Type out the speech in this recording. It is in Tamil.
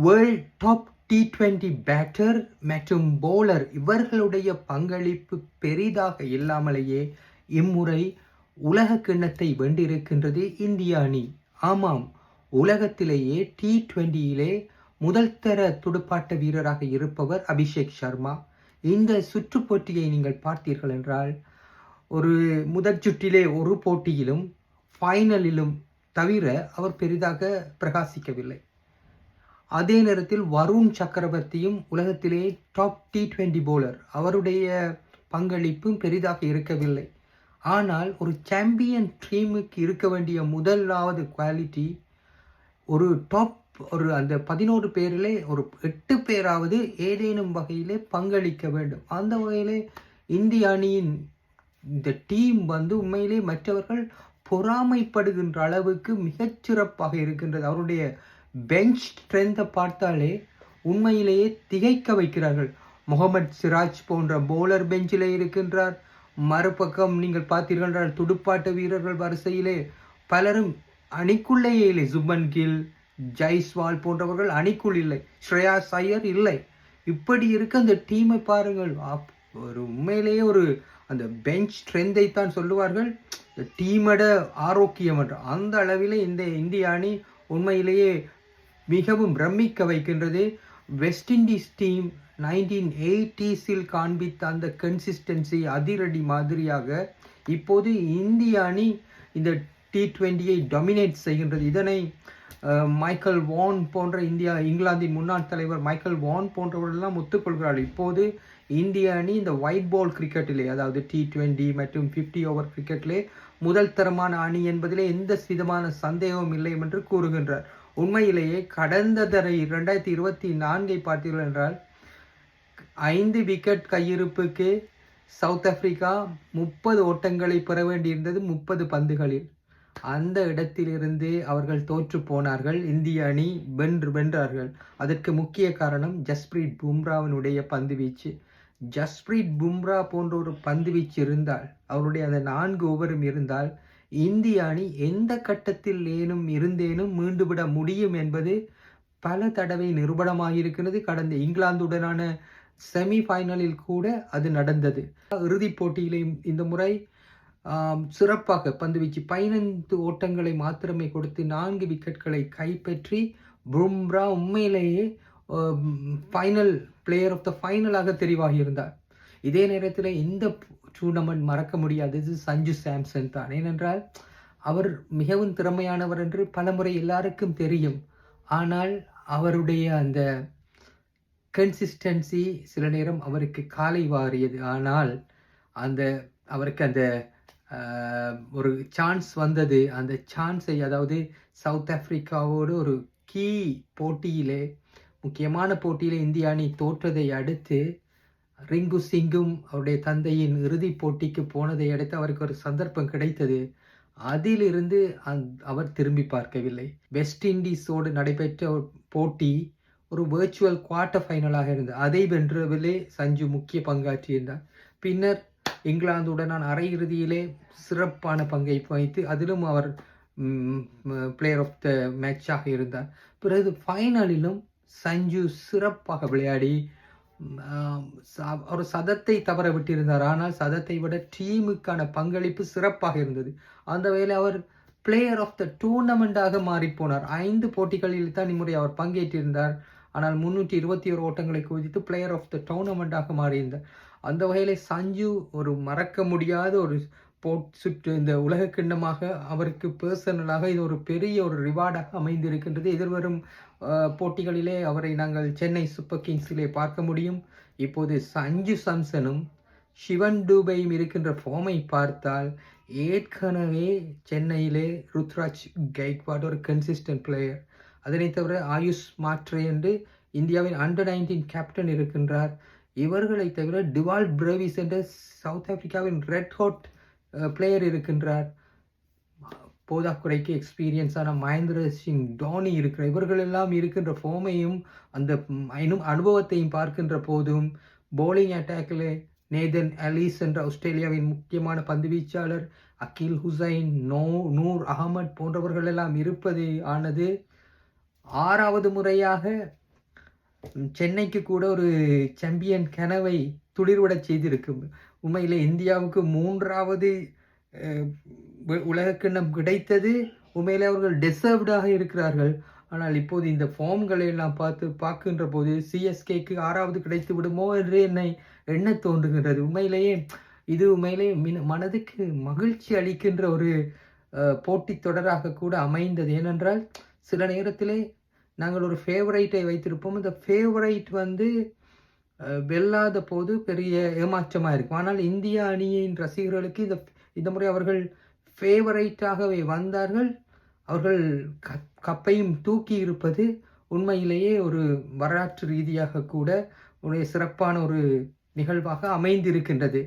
வேர்ல்ட் டாப் T20 பேட்டர் மற்றும் போலர் இவர்களுடைய பங்களிப்பு பெரிதாக இல்லாமலேயே இம்முறை உலக கிண்ணத்தை வென்றிருக்கின்றது இந்திய அணி. ஆமாம், உலகத்திலேயே T20யிலே முதல் தர துடுப்பாட்ட வீரராக இருப்பவர் அபிஷேக் சர்மா. இந்த சுற்று போட்டியை நீங்கள் பார்த்தீர்கள் என்றால் ஒரு முதற் சுற்றிலே ஒரு போட்டியிலும் ஃபைனலிலும் தவிர அவர் பெரிதாக பிரகாசிக்கவில்லை. அதே நேரத்தில் வருண் சக்கரவர்த்தியும் உலகத்திலே டாப் T20 போலர், அவருடைய பங்களிப்பும் பெரிதாக இருக்கவில்லை. ஆனால் ஒரு சாம்பியன் டீமுக்கு இருக்க வேண்டிய முதலாவது குவாலிட்டி ஒரு டாப் அந்த 11 பேரிலே ஒரு 8 பேராவது ஏதேனும் வகையிலே பங்களிக்க வேண்டும். அந்த வகையிலே இந்திய அணியின் இந்த டீம் உண்மையிலே மற்றவர்கள் பொறாமைப்படுகின்ற அளவுக்கு மிகச்சிறப்பாக இருக்கின்றது. அவருடைய பெஞ்ச் ஸ்ட்ரென்த்தை பார்த்தாலே உண்மையிலேயே திகைக்க வைக்கிறார்கள். முகமது சிராஜ் போன்ற போலர் பெஞ்சிலே இருக்கின்றார். மறுபக்கம் நீங்கள் பார்த்தீர்கள் துடுப்பாட்ட வீரர்கள் வரிசையிலே பலரும் அணிக்குள்ளேயே இல்லை. சுப்மன் கில், ஜெய்ஸ்வால் போன்றவர்கள் அணிக்குள் இல்லை. ஸ்ரேயாஸ் ஐயர் இல்லை. இப்படி இருக்க அந்த டீமை பாருங்கள். ஒரு உண்மையிலேயே ஒரு அந்த பெஞ்ச் ஸ்ட்ரென்த்தை தான் சொல்லுவார்கள் டீமோட ஆரோக்கியம் என்ற அந்த அளவிலே இந்த இந்திய அணி உண்மையிலேயே மிகவும் பிரமிக்க வைக்கின்றது. வெஸ்ட் இண்டீஸ் டீம் 1980s காண்பித்த அந்த கன்சிஸ்டன்சி அதிரடி மாதிரியாக இப்போது இந்திய அணி இந்த T20யை டாமினேட் செய்கின்றது. இதனை மைக்கேல் வான் போன்ற இங்கிலாந்தின் முன்னாள் தலைவர் மைக்கேல் வான் போன்றவர்களெல்லாம் ஒத்துக்கொள்கிறார்கள். இப்போது இந்திய அணி இந்த ஒயிட் பால் கிரிக்கெட்டிலே, அதாவது T20 மற்றும் 50 ஓவர் கிரிக்கெட்டிலே முதல் தரமான அணி என்பதிலே எந்த விதமான சந்தேகமும் இல்லை என்று கூறுகின்றார். உண்மையிலேயே கடந்த தடவை 2024 பார்த்தீர்கள் என்றால் 5 விக்கெட் கையிருப்புக்கு சவுத் ஆப்பிரிக்கா 30 ஓட்டங்களை பெற வேண்டியிருந்தது 30 பந்துகளில். அந்த இடத்திலிருந்து அவர்கள் தோற்று போனார்கள். இந்திய அணி வென்றார்கள். அதற்கு முக்கிய காரணம் ஜஸ்பிரீத் பும்ராவினுடைய பந்து வீச்சு. ஜஸ்பிரீத் பும்ரா போன்ற ஒரு பந்து வீச்சு இருந்தால், அவருடைய அந்த 4 ஓவரும் இருந்தால் இந்திய அணி எந்த கட்டத்தில் இருந்தேனும் மீண்டுவிட முடியும் என்பது பல தடவை நிரூபணமாகியிருக்கிறது. கடந்த இங்கிலாந்துடனான செமி ஃபைனலில் கூட அது நடந்தது. இறுதிப் போட்டியிலையும் இந்த முறை சிறப்பாக பந்துவீச்சு 15 ஓட்டங்களை மாத்திரமே கொடுத்து 4 விக்கெட்களை கைப்பற்றி பும்ரா உண்மையிலேயே ஃபைனல் பிளேயர் ஆஃப் த ஃபைனலாக தெரிவாகியிருந்தார். இதே நேரத்தில் இந்த டூர்னமெண்ட் மறக்க முடியாதது சஞ்சு சாம்சன் தான். ஏனென்றால் அவர் மிகவும் திறமையானவர் என்று பலமுறை எல்லாருக்கும் தெரியும். ஆனால் அவருடைய அந்த கன்சிஸ்டன்சி சில நேரம் அவருக்கு காலை வாரியது. ஆனால் அவருக்கு அந்த ஒரு சான்ஸ் வந்தது. அந்த சான்ஸை, அதாவது சவுத் ஆப்பிரிக்காவோடு ஒரு கீ போட்டியிலே, முக்கியமான போட்டியிலே இந்திய அணி தோற்றதை அடுத்து ரிங்கு சிங்கும் அவருடைய தந்தையின் இறுதிப் போட்டிக்கு போனதை அடுத்து அவருக்கு ஒரு சந்தர்ப்பம் கிடைத்தது. அதிலிருந்து அவர் திரும்பி பார்க்கவில்லை. வெஸ்ட் இண்டீஸோடு நடைபெற்ற போட்டி ஒரு வெர்ச்சுவல் குவார்டர் ஃபைனலாக இருந்தது. அதை வென்றவிலே சஞ்சு முக்கிய பங்காற்றியிருந்தார். பின்னர் இங்கிலாந்துடனான அரையிறுதியிலே சிறப்பான பங்கை வைத்து அதிலும் அவர் பிளேயர் ஆஃப் த மேட்சாக இருந்தார். பிறகு ஃபைனலிலும் சஞ்சு சிறப்பாக விளையாடி ஒரு சதத்தை தவற விட்டிருந்தார். ஆனால் சதத்தை விட டீமுக்கான பங்களிப்பு சிறப்பாக இருந்தது. அந்த வேளை அவர் பிளேயர் ஆஃப் த டூர்னமெண்டாக மாறிப்போனார். 5 போட்டிகளில் தான் இம்முறை அவர் பங்கேற்றிருந்தார். ஆனால் 321 ஓட்டங்களை குவித்து பிளேயர் ஆஃப் த டூர்னமெண்டாக மாறியிருந்தார். அந்த வகையிலே சஞ்சு ஒரு மறக்க முடியாத ஒரு சுற்று இந்த உலக கிண்ணமாக அவருக்கு பர்சனலாக இது ஒரு பெரிய ஒரு ரிவார்டாக அமைந்திருக்கின்றது. எதிர்வரும் போட்டிகளிலே அவரை நாங்கள் சென்னை சூப்பர் கிங்ஸிலே பார்க்க முடியும். இப்போது சஞ்சு சாம்சனும் சிவன் டூபையும் இருக்கின்ற ஃபார்மை பார்த்தால் ஏற்கனவே சென்னையிலே ருத்ராஜ் கைக்வாட் ஒரு கன்சிஸ்டன்ட் பிளேயர். அதனை தவிர ஆயுஷ் மாத்ரே என்று இந்தியாவின் அண்டர் 19 கேப்டன் இருக்கின்றார். இவர்களை தவிர டிவால் பிரேவிஸ் என்ற சவுத் ஆப்பிரிக்காவின் ரெட் ஹாட் பிளேயர் இருக்கின்றார். போதாக்குறைக்கு எக்ஸ்பீரியன்ஸான மகேந்திர சிங் தோனி இருக்கிறார். இவர்கள் எல்லாம் இருக்கின்ற ஃபார்மையும் அந்த அனுபவத்தையும் பார்க்கின்ற போதும் போலிங் அட்டாக்கில் நேதன் அலிஸ் என்ற ஆஸ்திரேலியாவின் முக்கியமான பந்து வீச்சாளர், அகில் ஹுசைன், நூர் அகமது போன்றவர்கள் எல்லாம் இருப்பது ஆனது 6வது முறையாக சென்னைக்கு கூட ஒரு சாம்பியன் கனவை துளிர்விடச் செய்திருக்கும். உண்மையிலே இந்தியாவுக்கு 3வது உலகக்கிண்ணம் கிடைத்தது. உண்மையிலே அவர்கள் டிசர்வ்டாக இருக்கிறார்கள். ஆனால் இப்போது இந்த ஃபார்ம்களை எல்லாம் பார்க்கின்ற போது சிஎஸ்கேக்கு 6வது கிடைத்து விடுமோ என்று என்னை எண்ணத் தோன்றுகின்றது. இது உண்மையிலேயே மனதுக்கு மகிழ்ச்சி அளிக்கின்ற ஒரு போட்டித் தொடராக கூட அமைந்தது. ஏனென்றால் சில நேரத்திலே நாங்கள் ஒரு ஃபேவரைட்டை வைத்திருப்போம். அந்த ஃபேவரைட் வெல்லாத போது பெரிய ஏமாற்றமாக இருக்கும். ஆனால் இந்திய அணியின் ரசிகர்களுக்கு இந்த முறை அவர்கள் ஃபேவரைட்டாகவே வந்தார்கள். அவர்கள் கப்பையும் தூக்கி இருப்பது உண்மையிலேயே ஒரு வரலாற்று ரீதியாக கூட ஒரு சிறப்பான ஒரு நிகழ்வாக அமைந்திருக்கின்றது.